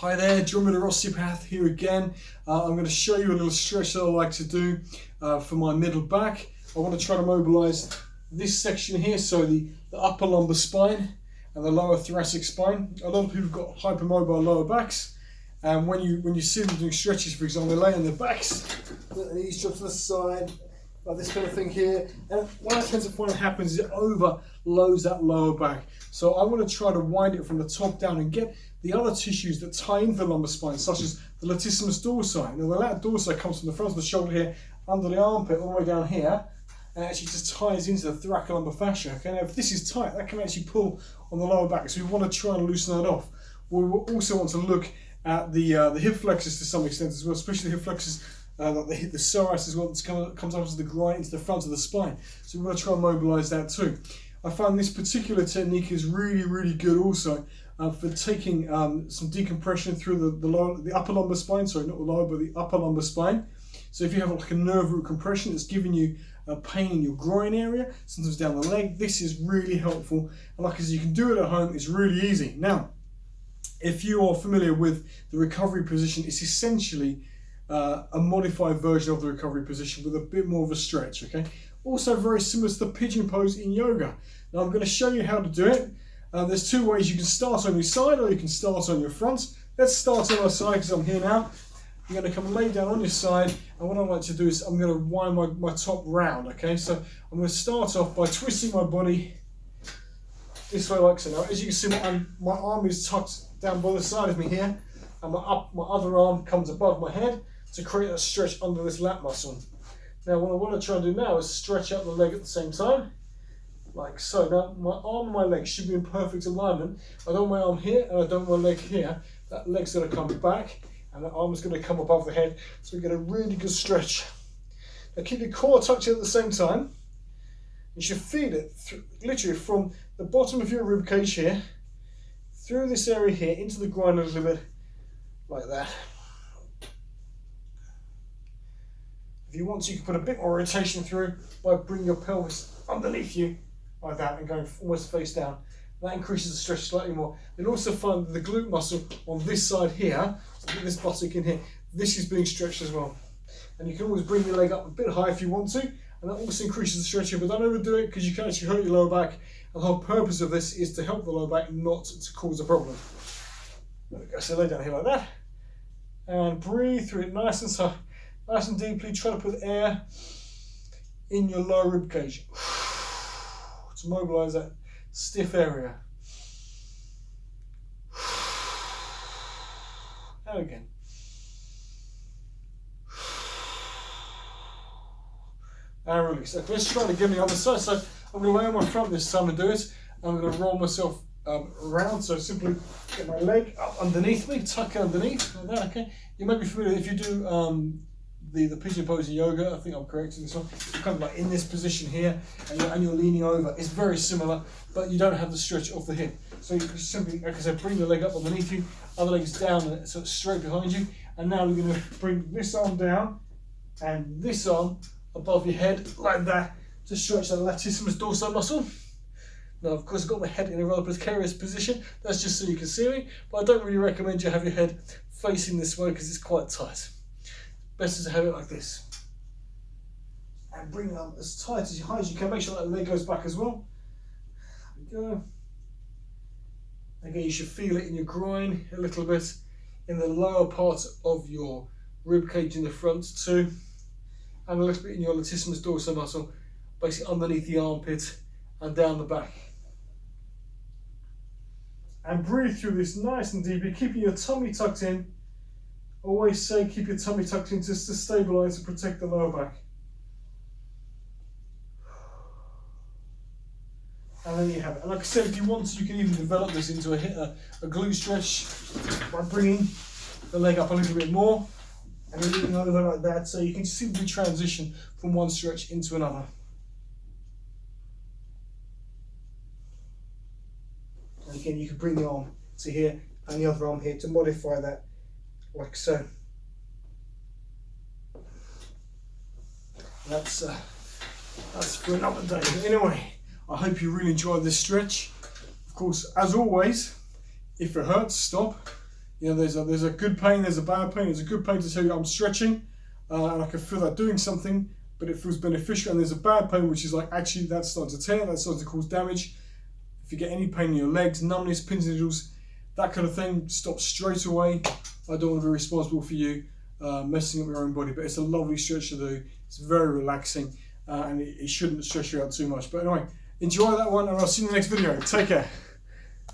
Hi there, John the osteopath here again. I'm going to show you a little stretch that I like to do for my middle back. I want to try to mobilise this section here, so the upper lumbar spine and the lower thoracic spine. A lot of people have got hypermobile lower backs, and when you see them doing stretches, for example, they lay on their backs, let the knees drop to the side, like this kind of thing here, and what I tend to find happens is it overloads that lower back. So I want to try to wind it from the top down and get the other tissues that tie into the lumbar spine, such as the Latissimus Dorsi. Now the lat dorsi comes from the front of the shoulder here, under the armpit, all the way down here, and actually just ties into the thoracolumbar fascia. Okay, now if this is tight, that can actually pull on the lower back, so we want to try and loosen that off. We will also want to look at the hip flexors to some extent as well, especially the hip flexors. The psoas is what comes up to the groin into the front of the spine. So we're going to try and mobilise that too. I find this particular technique is really good also for taking some decompression through the upper lumbar spine. Sorry, not the lower, but the upper lumbar spine. So if you have like a nerve root compression that's giving you pain in your groin area, sometimes down the leg, this is really helpful. And like I said, you can do it at home. It's really easy. Now, if you are familiar with the recovery position, it's essentially a modified version of the recovery position with a bit more of a stretch, okay? Also very similar to the pigeon pose in yoga. Now I'm going to show you how to do it. There's two ways. You can start on your side or you can start on your front. Let's start on our side because I'm here now. You're going to come and lay down on your side, and what I like to do is I'm going to wind my top round, okay? So I'm going to start off by twisting my body this way like so. Now as you can see, my arm is tucked down by the side of me here, and my other arm comes above my head to create a stretch under this lat muscle. Now what I want to try and do now is stretch out the leg at the same time, like so. Now my arm and my leg should be in perfect alignment. I don't want my arm here and I don't want my leg here. That leg's going to come back and the arm is going to come above the head, so we get a really good stretch. Now keep your core tucked in at the same time. You should feel it literally from the bottom of your rib cage here, through this area here, into the groin a little bit, like that. If you want to, you can put a bit more rotation through by bringing your pelvis underneath you like that and going almost face down. That increases the stretch slightly more. You'll also find that the glute muscle on this side here, so this buttock in here, this is being stretched as well. And you can always bring your leg up a bit high if you want to, and that also increases the stretch here, but don't overdo it because you can actually hurt your lower back. And the whole purpose of this is to help the lower back, not to cause a problem. There we go, so lay down here like that. And breathe through it nice and slow. Nice and deeply. Try to put air in your lower rib cage to mobilise that stiff area. And again. And release. Okay, let's try to get on the other side. So I'm going to lay on my front this time and do it. I'm going to roll myself around. So simply get my leg up underneath me, tuck it underneath like that. Okay. You might be familiar if you do the pigeon pose in yoga. I think I'm correct in this one. You're kind of like in this position here, and you're leaning over. It's very similar, but you don't have the stretch of the hip. So you just simply, like I said, bring the leg up underneath you, other leg is down, so it's straight behind you. And now we're going to bring this arm down and this arm above your head like that to stretch that latissimus dorsi muscle. Now, of course, I've got my head in a rather precarious position. That's just so you can see me, but I don't really recommend you have your head facing this way because it's quite tight. Best to have it like this. And bring it up as tight as high as you can. Make sure that leg goes back as well. There we go. Again, you should feel it in your groin a little bit, in the lower part of your rib cage in the front too, and a little bit in your latissimus dorsi muscle, basically underneath the armpit and down the back. And breathe through this nice and deeply, keeping your tummy tucked in. Always say keep your tummy tucked in just to stabilise and protect the lower back. And then you have it. And like I said, if you want to, you can even develop this into a glute stretch by bringing the leg up a little bit more and leaning over like that, so you can simply transition from one stretch into another. And again, you can bring the arm to here and the other arm here to modify that, like so. That's for another day. But anyway, I hope you really enjoyed this stretch. Of course, as always, if it hurts, stop. You know, there's a good pain, there's a bad pain. There's a good pain to tell you I'm stretching, and I can feel that doing something, but it feels beneficial. And there's a bad pain, which is like, actually that's starting to tear, that's starting to cause damage. If you get any pain in your legs, numbness, pins and needles, that kind of thing, stop straight away. I don't want to be responsible for you messing up your own body, but it's a lovely stretch to do. It's very relaxing, and it shouldn't stress you out too much. But anyway, enjoy that one, and I'll see you in the next video. Take care.